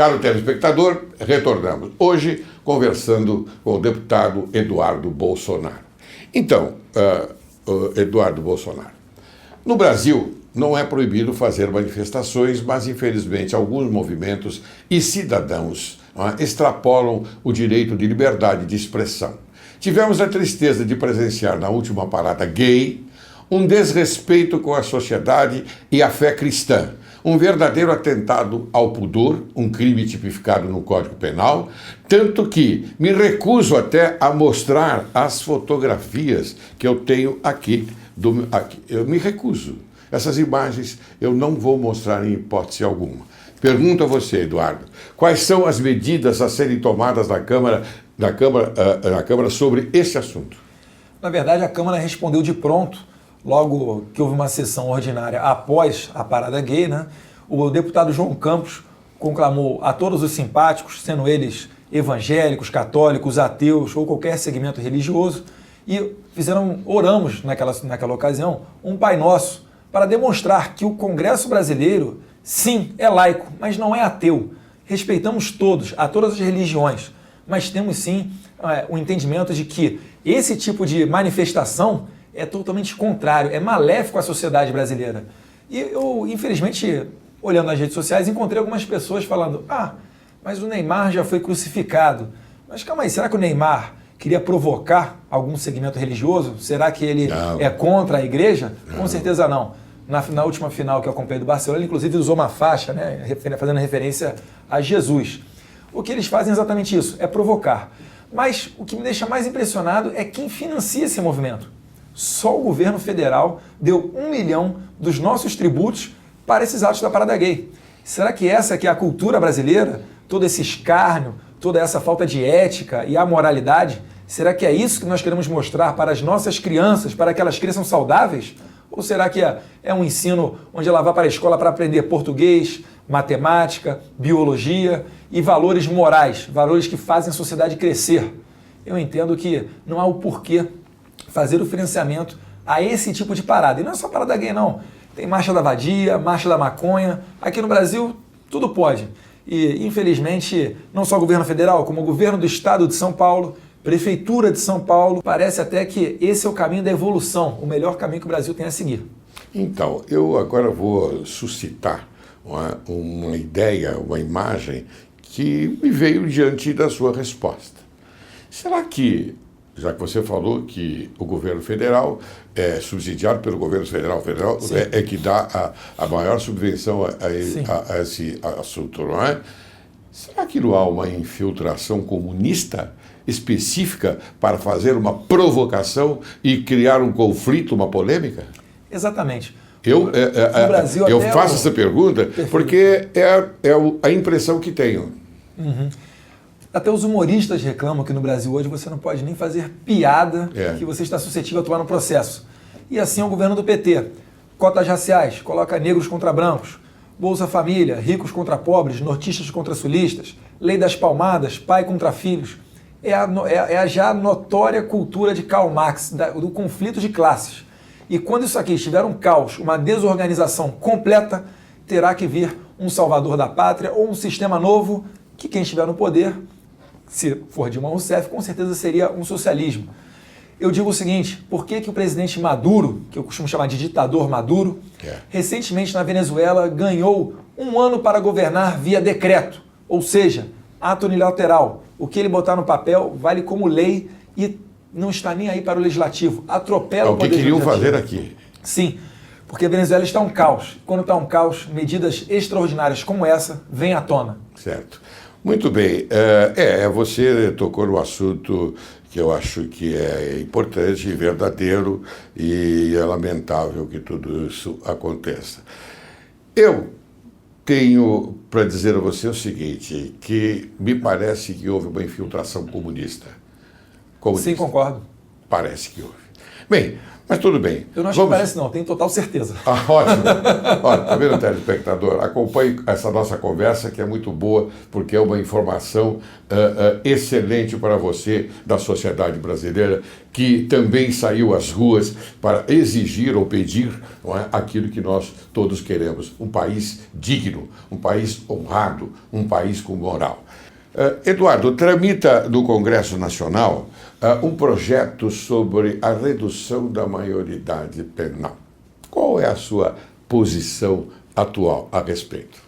Caro telespectador, retornamos hoje conversando com o deputado Eduardo Bolsonaro. Então, Eduardo Bolsonaro, no Brasil não é proibido fazer manifestações, mas infelizmente alguns movimentos e cidadãos extrapolam o direito de liberdade de expressão. Tivemos a tristeza de presenciar na última parada gay um desrespeito com a sociedade e a fé cristã, um verdadeiro atentado ao pudor, um crime tipificado no Código Penal, tanto que me recuso até a mostrar as fotografias que eu tenho aqui. Eu me recuso. Essas imagens eu não vou mostrar em hipótese alguma. Pergunto a você, Eduardo, quais são as medidas a serem tomadas na Câmara sobre esse assunto? Na verdade, a Câmara respondeu de pronto. Logo que houve uma sessão ordinária após a parada gay, né, o deputado João Campos conclamou a todos os simpáticos, sendo eles evangélicos, católicos, ateus ou qualquer segmento religioso, e oramos naquela ocasião um Pai Nosso para demonstrar que o Congresso brasileiro, sim, é laico, mas não é ateu. Respeitamos todos, a todas as religiões, mas temos sim o entendimento de que esse tipo de manifestação é totalmente contrário, é maléfico à sociedade brasileira. E eu, infelizmente, olhando nas redes sociais, encontrei algumas pessoas falando: mas o Neymar já foi crucificado. Mas calma aí, será que o Neymar queria provocar algum segmento religioso? Será que ele é contra a igreja? Não. Com certeza não. Na última final que eu acompanhei do Barcelona, ele inclusive usou uma faixa, né, fazendo referência a Jesus. O que eles fazem é exatamente isso, é provocar. Mas o que me deixa mais impressionado é quem financia esse movimento. Só o governo federal deu 1 milhão dos nossos tributos para esses atos da parada gay. Será que essa que é a cultura brasileira? Todo esse escárnio, toda essa falta de ética e amoralidade? Será que é isso que nós queremos mostrar para as nossas crianças, para que elas cresçam saudáveis? Ou será que é um ensino onde ela vai para a escola para aprender português, matemática, biologia e valores morais, valores que fazem a sociedade crescer? Eu entendo que não há o porquê fazer o financiamento a esse tipo de parada. E não é só parada gay, não. Tem marcha da vadia, marcha da maconha. Aqui no Brasil, tudo pode. E, infelizmente, não só o governo federal, como o governo do estado de São Paulo, prefeitura de São Paulo, parece até que esse é o caminho da evolução, o melhor caminho que o Brasil tem a seguir. Então, eu agora vou suscitar uma ideia, uma imagem que me veio diante da sua resposta. Será que, já que você falou que o governo federal é subsidiado pelo governo federal é que dá a maior subvenção a esse assunto, não é? Será que não há uma infiltração comunista específica para fazer uma provocação e criar um conflito, uma polêmica? Exatamente. Eu faço essa pergunta porque é a impressão que tenho. Uhum. Até os humoristas reclamam que no Brasil hoje você não pode nem fazer piada que você está suscetível a tomar no processo. E assim é o governo do PT. Cotas raciais, coloca negros contra brancos, Bolsa Família, ricos contra pobres, nortistas contra sulistas, lei das palmadas, pai contra filhos. É a já notória cultura de Karl Marx, do conflito de classes. E quando isso aqui estiver um caos, uma desorganização completa, terá que vir um salvador da pátria ou um sistema novo que quem estiver no poder, se for Dilma Rousseff, com certeza seria um socialismo. Eu digo o seguinte: por que o presidente Maduro, que eu costumo chamar de ditador Maduro, recentemente na Venezuela ganhou 1 ano para governar via decreto, ou seja, ato unilateral. O que ele botar no papel vale como lei e não está nem aí para o legislativo. Atropela o poder legislativo. O que queriam fazer aqui. Sim, porque a Venezuela está um caos. Quando está um caos, medidas extraordinárias como essa vêm à tona. Certo. Muito bem. Você tocou no assunto que eu acho que é importante e verdadeiro e é lamentável que tudo isso aconteça. Eu tenho para dizer a você o seguinte, que me parece que houve uma infiltração comunista. Sim, concordo. Parece que houve. Bem, mas tudo bem. Eu não acho que parece não, tenho total certeza. Ótimo. Olha, tá vendo, telespectador? Acompanhe essa nossa conversa, que é muito boa, porque é uma informação excelente para você da sociedade brasileira, que também saiu às ruas para exigir ou pedir, não é, aquilo que nós todos queremos. Um país digno, um país honrado, um país com moral. Eduardo, tramita no Congresso Nacional um projeto sobre a redução da maioridade penal. Qual é a sua posição atual a respeito?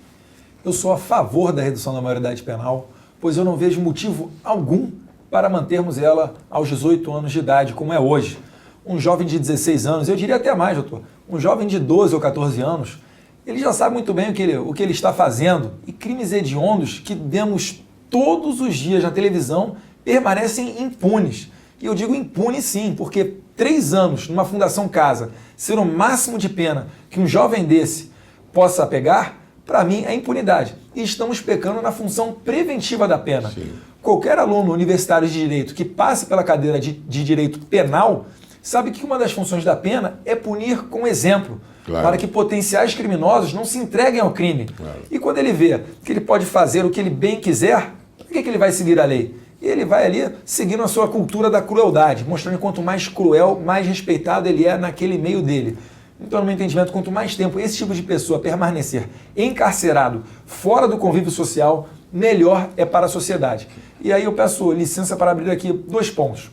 Eu sou a favor da redução da maioridade penal, pois eu não vejo motivo algum para mantermos ela aos 18 anos de idade, como é hoje. Um jovem de 16 anos, eu diria até mais, doutor, um jovem de 12 ou 14 anos, ele já sabe muito bem o que ele está fazendo, e crimes hediondos que vemos todos os dias na televisão permanecem impunes. E eu digo impune sim, porque 3 anos numa Fundação Casa ser o máximo de pena que um jovem desse possa pegar, para mim é impunidade. E estamos pecando na função preventiva da pena. Sim. Qualquer aluno universitário de direito que passe pela cadeira de direito penal sabe que uma das funções da pena é punir com exemplo. Claro. Para que potenciais criminosos não se entreguem ao crime. Claro. E quando ele vê que ele pode fazer o que ele bem quiser, por que ele vai seguir a lei? E ele vai ali seguindo a sua cultura da crueldade, mostrando que quanto mais cruel, mais respeitado ele é naquele meio dele. Então, no meu entendimento, quanto mais tempo esse tipo de pessoa permanecer encarcerado, fora do convívio social, melhor é para a sociedade. E aí eu peço licença para abrir aqui 2 pontos.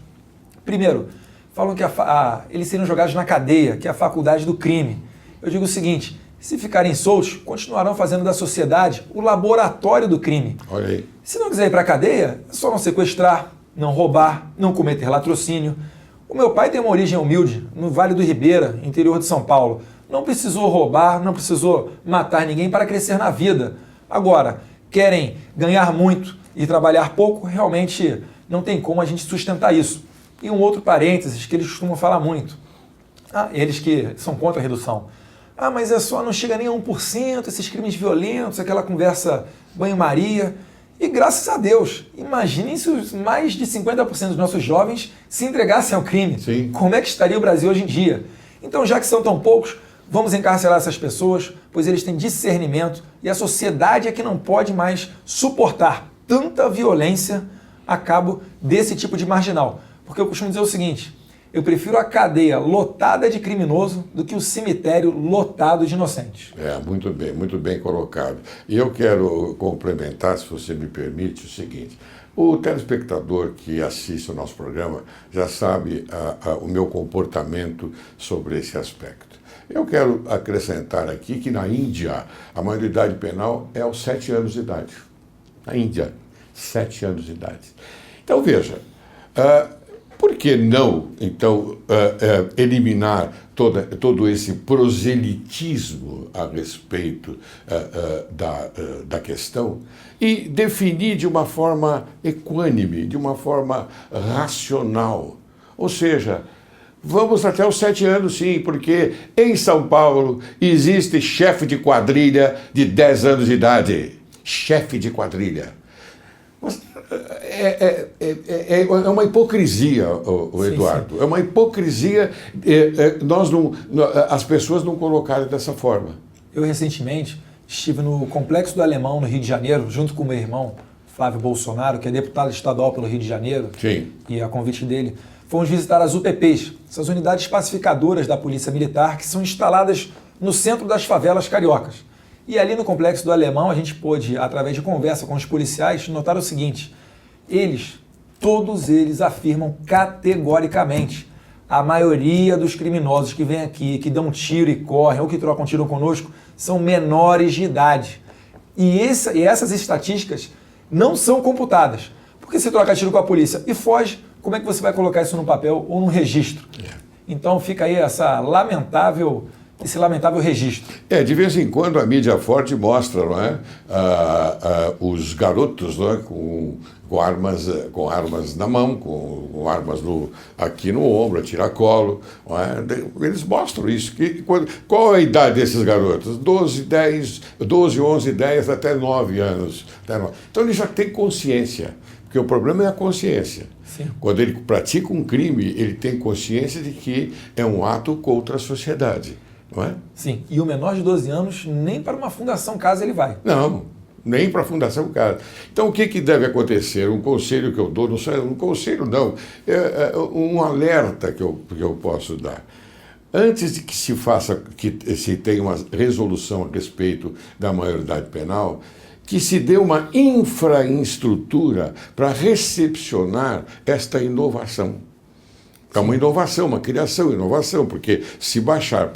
Primeiro, falam que eles seriam jogados na cadeia, que é a faculdade do crime. Eu digo o seguinte, se ficarem soltos, continuarão fazendo da sociedade o laboratório do crime. Olha aí. Se não quiser ir para a cadeia, é só não sequestrar, não roubar, não cometer latrocínio. O meu pai tem uma origem humilde, no Vale do Ribeira, interior de São Paulo. Não precisou roubar, não precisou matar ninguém para crescer na vida. Agora, querem ganhar muito e trabalhar pouco, realmente não tem como a gente sustentar isso. E um outro parênteses que eles costumam falar muito. Eles que são contra a redução. Mas é só, não chega nem a 1%, esses crimes violentos, aquela conversa banho-maria. E graças a Deus, imaginem se os mais de 50% dos nossos jovens se entregassem ao crime. Sim. Como é que estaria o Brasil hoje em dia? Então, já que são tão poucos, vamos encarcerar essas pessoas, pois eles têm discernimento e a sociedade é que não pode mais suportar tanta violência a cabo desse tipo de marginal. Porque eu costumo dizer o seguinte, eu prefiro a cadeia lotada de criminoso do que o cemitério lotado de inocentes. Muito bem colocado. E eu quero complementar, se você me permite, o seguinte. O telespectador que assiste o nosso programa já sabe o meu comportamento sobre esse aspecto. Eu quero acrescentar aqui que na Índia a maioridade penal é aos 7 anos de idade. Na Índia, 7 anos de idade. Então veja, por que não, então, eliminar todo esse proselitismo a respeito da questão e definir de uma forma equânime, de uma forma racional? Ou seja, vamos até os 7 anos, sim, porque em São Paulo existe chefe de quadrilha de 10 anos de idade. Chefe de quadrilha. É uma hipocrisia, Eduardo. Sim. É uma hipocrisia as pessoas não colocarem dessa forma. Eu recentemente estive no Complexo do Alemão, no Rio de Janeiro, junto com o meu irmão, Flávio Bolsonaro, que é deputado estadual pelo Rio de Janeiro. Sim. E a convite dele, fomos visitar as UPPs, essas unidades pacificadoras da Polícia Militar, que são instaladas no centro das favelas cariocas. E ali no Complexo do Alemão, a gente pôde, através de conversa com os policiais, notar o seguinte: todos eles afirmam categoricamente, a maioria dos criminosos que vêm aqui, que dão tiro e correm, ou que trocam tiro conosco, são menores de idade. E essas estatísticas não são computadas. Porque se troca tiro com a polícia e foge, como é que você vai colocar isso no papel ou no registro? Então fica aí esse lamentável registro. De vez em quando a mídia forte mostra, não é? Os garotos, não é? com armas na mão, com armas aqui no ombro, a tiracolo. Não é? Eles mostram isso. Qual é a idade desses garotos? 12, 11, 10, até 9 anos. Então eles já têm consciência. Porque o problema é a consciência. Sim. Quando ele pratica um crime, ele tem consciência de que é um ato contra a sociedade, não é? Sim, e o menor de 12 anos, nem para uma fundação casa ele vai. Não, nem para a Fundação Casa. Então, o que deve acontecer? Um conselho que eu dou, não sei, um conselho não, um alerta que eu posso dar. Antes de que se faça, que se tenha uma resolução a respeito da maioridade penal, que se dê uma infraestrutura para recepcionar esta inovação. É uma inovação, uma criação, inovação, porque se baixar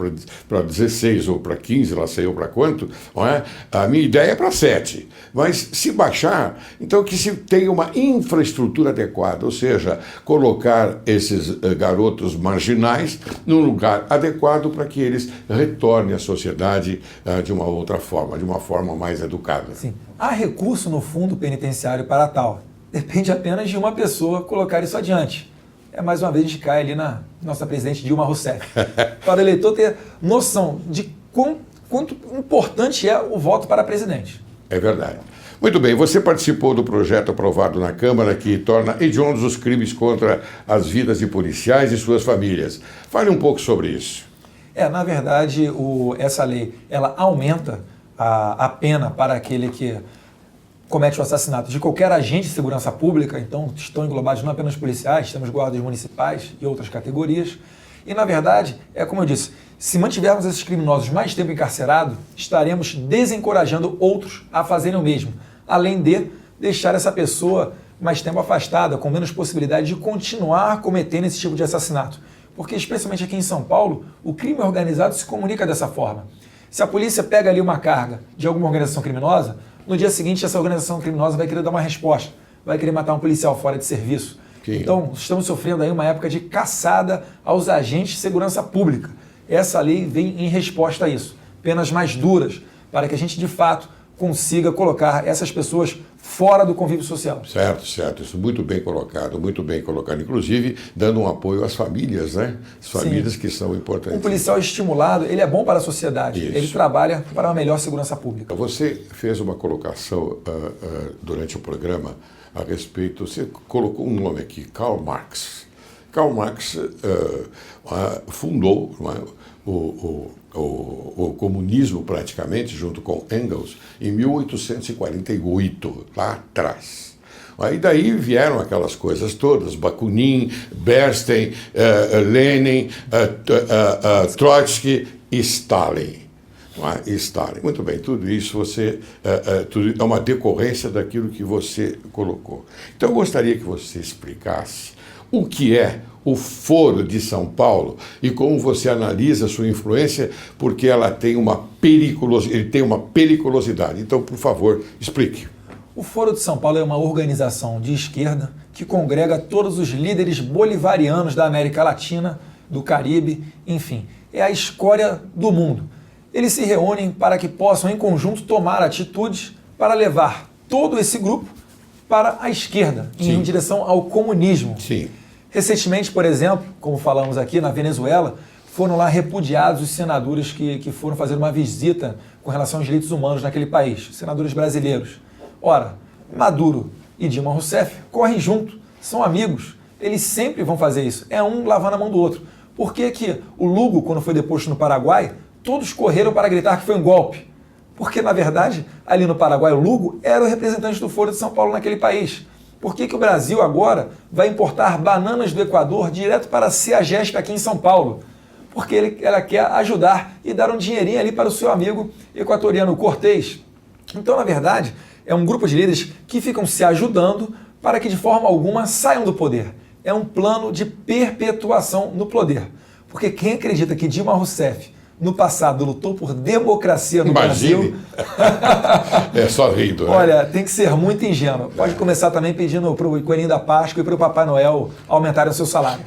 para 16 ou para 15, lá sei eu para quanto, não é? A minha ideia é para 7. Mas se baixar, então que se tenha uma infraestrutura adequada, ou seja, colocar esses garotos marginais num lugar adequado para que eles retornem à sociedade de uma outra forma, de uma forma mais educada. Sim. Há recurso no fundo penitenciário para tal. Depende apenas de uma pessoa colocar isso adiante. Mais uma vez a gente cai ali na nossa presidente Dilma Rousseff. Para o eleitor ter noção de quanto importante é o voto para presidente. É verdade. Muito bem, você participou do projeto aprovado na Câmara que torna hediondos os crimes contra as vidas de policiais e suas famílias. Fale um pouco sobre isso. Na verdade, essa lei ela aumenta a pena para aquele que comete o assassinato de qualquer agente de segurança pública, então estão englobados não apenas policiais, temos guardas municipais e outras categorias. E, na verdade, como eu disse, se mantivermos esses criminosos mais tempo encarcerados, estaremos desencorajando outros a fazerem o mesmo, além de deixar essa pessoa mais tempo afastada, com menos possibilidade de continuar cometendo esse tipo de assassinato. Porque, especialmente aqui em São Paulo, o crime organizado se comunica dessa forma. Se a polícia pega ali uma carga de alguma organização criminosa, no dia seguinte essa organização criminosa vai querer dar uma resposta, vai querer matar um policial fora de serviço. Sim. Então, estamos sofrendo aí uma época de caçada aos agentes de segurança pública. Essa lei vem em resposta a isso. Penas mais duras, para que a gente, de fato, consiga colocar essas pessoas fora do convívio social. Certo, certo. Isso muito bem colocado, muito bem colocado. Inclusive, dando um apoio às famílias, né? As famílias Sim. que são importantes. Um policial estimulado, ele é bom para a sociedade. Isso. Ele trabalha para uma melhor segurança pública. Você fez uma colocação durante o programa a respeito, você colocou um nome aqui, Karl Marx. Karl Marx fundou o comunismo praticamente, junto com Engels, em 1848, lá atrás. Aí daí vieram aquelas coisas todas, Bakunin, Bernstein, Lenin, Trotsky e Stalin. Stalin. Muito bem, tudo isso tudo é uma decorrência daquilo que você colocou. Então eu gostaria que você explicasse o que é o Foro de São Paulo e como você analisa a sua influência, porque ela tem ele tem uma periculosidade. Então, por favor, explique. O Foro de São Paulo é uma organização de esquerda que congrega todos os líderes bolivarianos da América Latina, do Caribe, enfim, é a escória do mundo. Eles se reúnem para que possam, em conjunto, tomar atitudes para levar todo esse grupo para a esquerda, em direção ao comunismo. Sim. Recentemente, por exemplo, como falamos aqui, na Venezuela, foram lá repudiados os senadores que foram fazer uma visita com relação aos direitos humanos naquele país, senadores brasileiros. Ora, Maduro e Dilma Rousseff correm junto, são amigos, eles sempre vão fazer isso, é um lavando a mão do outro. Por que que o Lugo, quando foi deposto no Paraguai, todos correram para gritar que foi um golpe? Porque, na verdade, ali no Paraguai, o Lugo era o representante do Foro de São Paulo naquele país. Por que que o Brasil agora vai importar bananas do Equador direto para a CEAGESP aqui em São Paulo? Porque ela quer ajudar e dar um dinheirinho ali para o seu amigo equatoriano Cortés. Então, na verdade, é um grupo de líderes que ficam se ajudando para que de forma alguma saiam do poder. É um plano de perpetuação no poder. Porque quem acredita que Dilma Rousseff no passado lutou por democracia no Brasil... É só rindo, né? Olha, tem que ser muito ingênuo. Pode começar também pedindo para o Coelhinho da Páscoa e para o Papai Noel aumentarem o seu salário.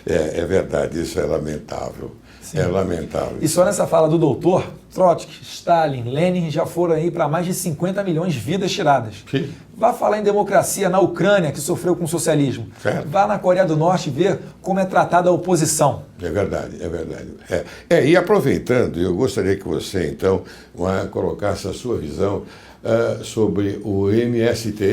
É verdade, isso é lamentável. Sim. É lamentável. E só nessa fala do doutor, Trotsky, Stalin, Lenin já foram aí para mais de 50 milhões de vidas tiradas. Sim. Vá falar em democracia na Ucrânia, que sofreu com o socialismo. Certo. Vá na Coreia do Norte ver como é tratada a oposição. É verdade, é verdade. E aproveitando, eu gostaria que você, então, colocasse a sua visão sobre o MST.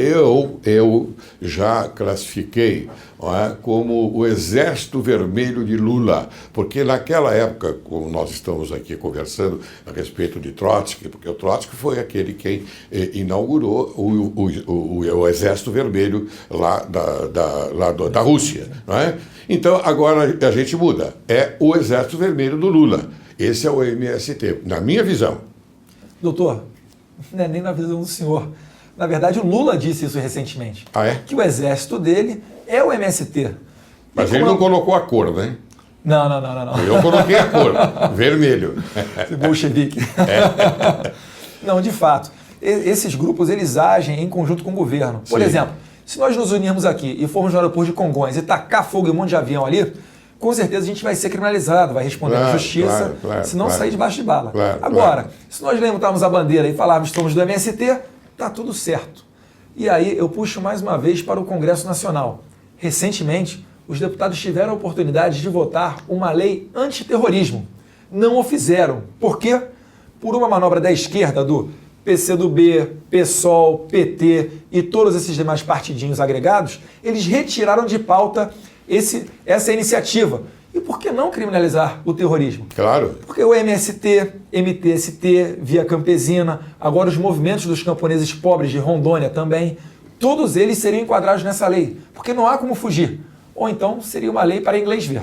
Eu já classifiquei, não é, como o Exército Vermelho de Lula, porque naquela época, como nós estamos aqui conversando a respeito de Trotsky, porque o Trotsky foi aquele quem inaugurou o Exército Vermelho lá da Rússia, não é? Então, agora a gente muda. É o Exército Vermelho do Lula. Esse é o MST, na minha visão. Doutor, não é nem na visão do senhor. Na verdade, o Lula disse isso recentemente. Ah, é? Que o exército dele é o MST. Mas ele não colocou a cor, né? Não. Eu coloquei a cor, vermelho. Esse bolchevique. Não, de fato. Esses grupos, eles agem em conjunto com o governo. Por Sim. exemplo, se nós nos unirmos aqui e formos no aeroporto de Congonhas e tacar fogo em um monte de avião ali, com certeza a gente vai ser criminalizado, vai responder à justiça, se não sair debaixo de bala. Agora, se nós levantarmos a bandeira e falarmos que somos do MST, tá tudo certo. E aí eu puxo mais uma vez para o Congresso Nacional. Recentemente, os deputados tiveram a oportunidade de votar uma lei antiterrorismo. Não o fizeram. Por quê? Por uma manobra da esquerda, do PCdoB, PSOL, PT e todos esses demais partidinhos agregados, eles retiraram de pauta essa iniciativa. E por que não criminalizar o terrorismo? Claro. Porque o MST, MTST, Via Campesina, agora os movimentos dos camponeses pobres de Rondônia também, todos eles seriam enquadrados nessa lei, porque não há como fugir. Ou então seria uma lei para inglês ver.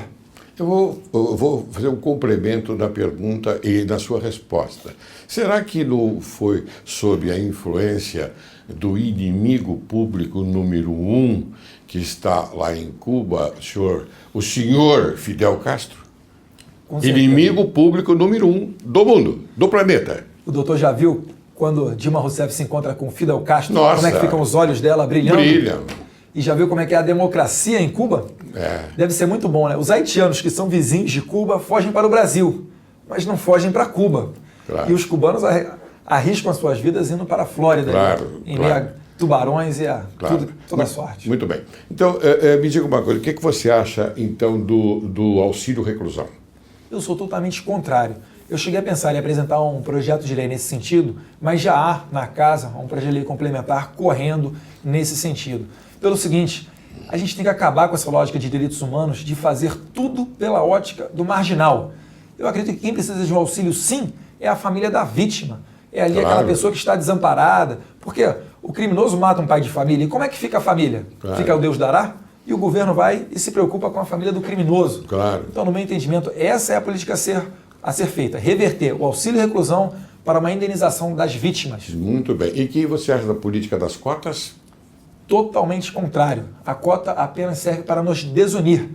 Eu vou fazer um complemento da pergunta e da sua resposta. Será que não foi sob a influência do inimigo público número 1 que está lá em Cuba, o senhor Fidel Castro? Inimigo público número 1 do mundo, do planeta. O doutor já viu quando Dilma Rousseff se encontra com Fidel Castro? Nossa, como é que ficam os olhos dela brilhando? Brilham. E já viu como é que é a democracia em Cuba? É. Deve ser muito bom, né? Os haitianos, que são vizinhos de Cuba, fogem para o Brasil, mas não fogem para Cuba. Claro. E os cubanos arriscam as suas vidas indo para a Flórida, claro, em meio a tubarões e toda a sorte. Muito bem. Então, me diga uma coisa, o que você acha, então, do auxílio reclusão? Eu sou totalmente contrário. Eu cheguei a pensar em apresentar um projeto de lei nesse sentido, mas já há na casa um projeto de lei complementar correndo nesse sentido. Pelo seguinte, a gente tem que acabar com essa lógica de direitos humanos de fazer tudo pela ótica do marginal. Eu acredito que quem precisa de um auxílio, sim, é a família da vítima. É ali aquela pessoa que está desamparada. Porque o criminoso mata um pai de família. E como é que fica a família? Claro. Fica o Deus dará? E o governo vai e se preocupa com a família do criminoso. Claro. Então, no meu entendimento, essa é a política a ser feita. Reverter o auxílio reclusão para uma indenização das vítimas. Muito bem. E o que você acha da política das cotas? Totalmente contrário. A cota apenas serve para nos desunir.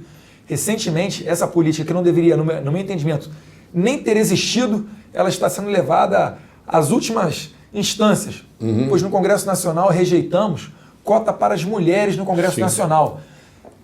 Recentemente, essa política que não deveria, no meu entendimento, nem ter existido, ela está sendo levada às últimas instâncias. Pois no Congresso Nacional rejeitamos cota para as mulheres no Congresso Nacional.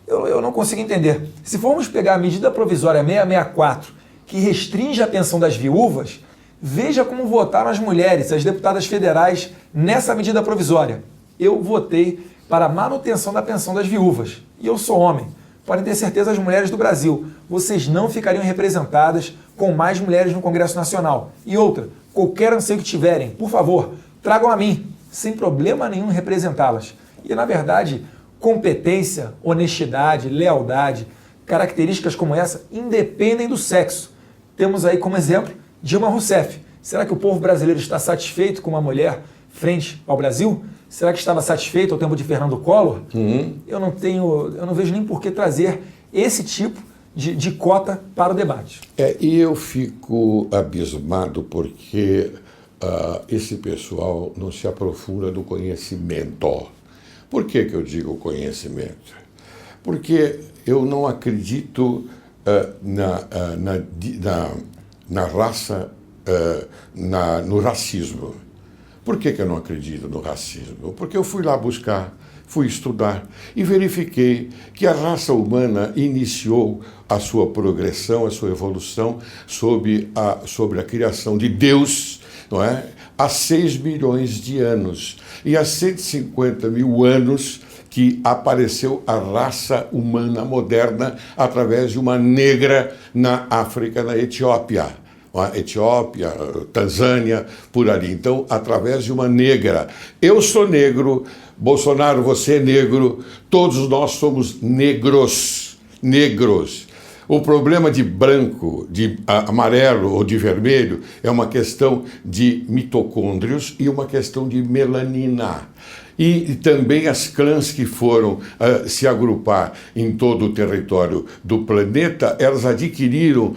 Eu não consigo entender. Se formos pegar a medida provisória 664, que restringe a pensão das viúvas, veja como votaram as mulheres, as deputadas federais, nessa medida provisória. Eu votei para a manutenção da pensão das viúvas. E eu sou homem. Podem ter certeza as mulheres do Brasil. Vocês não ficariam representadas com mais mulheres no Congresso Nacional. E outra, qualquer anseio que tiverem, por favor, tragam a mim, sem problema nenhum representá-las. E, na verdade, competência, honestidade, lealdade, características como essa independem do sexo. Temos aí como exemplo Dilma Rousseff. Será que o povo brasileiro está satisfeito com uma mulher frente ao Brasil? Será que estava satisfeito ao tempo de Fernando Collor? Eu não vejo nem por que trazer esse tipo de cota para o debate. E eu fico abismado porque esse pessoal não se aprofunda do conhecimento. Por que eu digo conhecimento? Porque eu não acredito na raça, no racismo. Por que eu não acredito no racismo? Porque eu fui lá buscar, fui estudar e verifiquei que a raça humana iniciou a sua progressão, a sua evolução sobre a criação de Deus, não é? Há 6 milhões de anos. E há 150 mil anos que apareceu a raça humana moderna através de uma negra na África, na Etiópia. a Etiópia, Tanzânia, por ali. Então, através de uma negra. Eu sou negro, Bolsonaro, você é negro, todos nós somos negros. Negros. O problema de branco, de amarelo ou de vermelho é uma questão de mitocôndrios e uma questão de melanina. E também as clãs que foram se agrupar em todo o território do planeta, elas adquiriram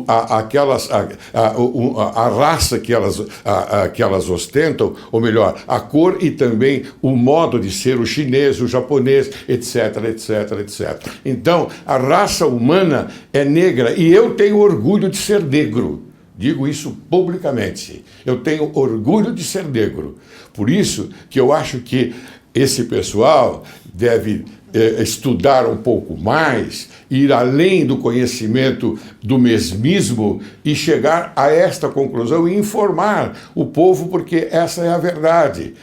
a raça que elas ostentam, ou melhor, a cor e também o modo de ser, o chinês, o japonês, etc, etc, etc. Então, a raça humana é negra e eu tenho orgulho de ser negro. Digo isso publicamente. Eu tenho orgulho de ser negro. Por isso que eu acho que esse pessoal deve estudar um pouco mais, ir além do conhecimento do mesmismo e chegar a esta conclusão e informar o povo, porque essa é a verdade.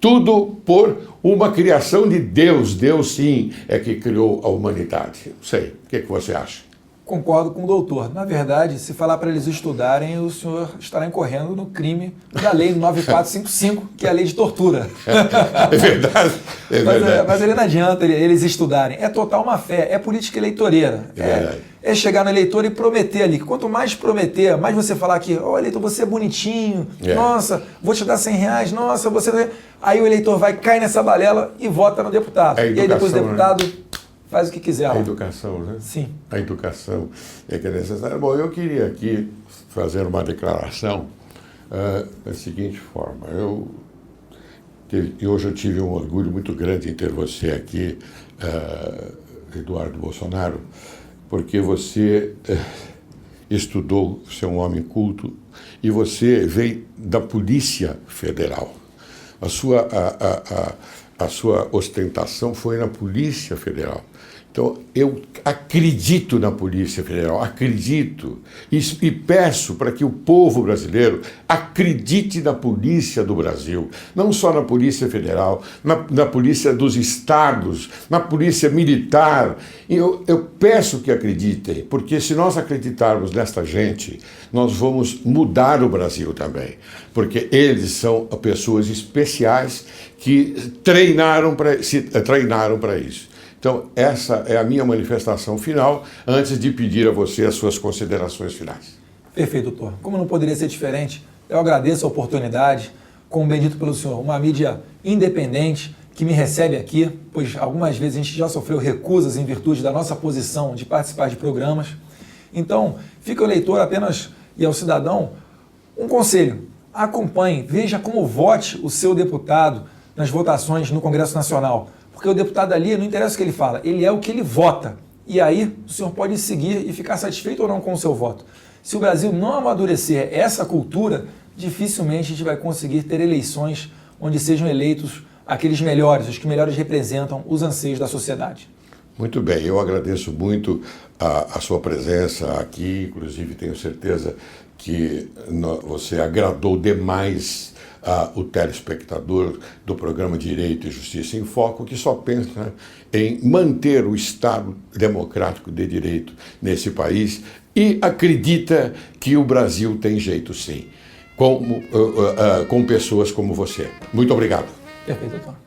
Tudo por uma criação de Deus. Deus, sim, é que criou a humanidade. Não sei. O que você acha? Concordo com o doutor. Na verdade, se falar para eles estudarem, o senhor estará incorrendo no crime da lei 9455, que é a lei de tortura. É verdade. É verdade. Mas ele não adianta eles estudarem. É total má fé, é política eleitoreira. É chegar no eleitor e prometer ali. Quanto mais prometer, mais você falar que, ó, eleitor, você é bonitinho, nossa, vou te dar R$100, nossa, você... Aí o eleitor vai, cai nessa balela e vota no deputado. E aí depois o deputado... faz o que quiser. A educação, né? Sim. A educação é que é necessária. Bom, eu queria aqui fazer uma declaração da seguinte forma. Hoje eu tive um orgulho muito grande em ter você aqui, Eduardo Bolsonaro, porque você estudou, você é um homem culto, e você veio da Polícia Federal. A sua ostentação foi na Polícia Federal. Então, eu acredito na Polícia Federal, acredito, e peço para que o povo brasileiro acredite na Polícia do Brasil, não só na Polícia Federal, na Polícia dos Estados, na Polícia Militar. Eu peço que acreditem, porque se nós acreditarmos nesta gente, nós vamos mudar o Brasil também, porque eles são pessoas especiais que treinaram para isso. Então, essa é a minha manifestação final, antes de pedir a você as suas considerações finais. Perfeito, doutor. Como não poderia ser diferente, eu agradeço a oportunidade, como bem dito pelo senhor, uma mídia independente que me recebe aqui, pois algumas vezes a gente já sofreu recusas em virtude da nossa posição de participar de programas. Então, fica ao eleitor apenas e ao cidadão um conselho. Acompanhe, veja como vote o seu deputado nas votações no Congresso Nacional. Porque o deputado ali, não interessa o que ele fala, ele é o que ele vota. E aí o senhor pode seguir e ficar satisfeito ou não com o seu voto. Se o Brasil não amadurecer essa cultura, dificilmente a gente vai conseguir ter eleições onde sejam eleitos aqueles melhores, os que melhores representam os anseios da sociedade. Muito bem, eu agradeço muito a sua presença aqui, inclusive tenho certeza que você agradou demais o telespectador do programa Direito e Justiça em Foco, que só pensa em manter o Estado democrático de direito nesse país e acredita que o Brasil tem jeito sim, com pessoas como você. Muito obrigado. Perfeito, doutor.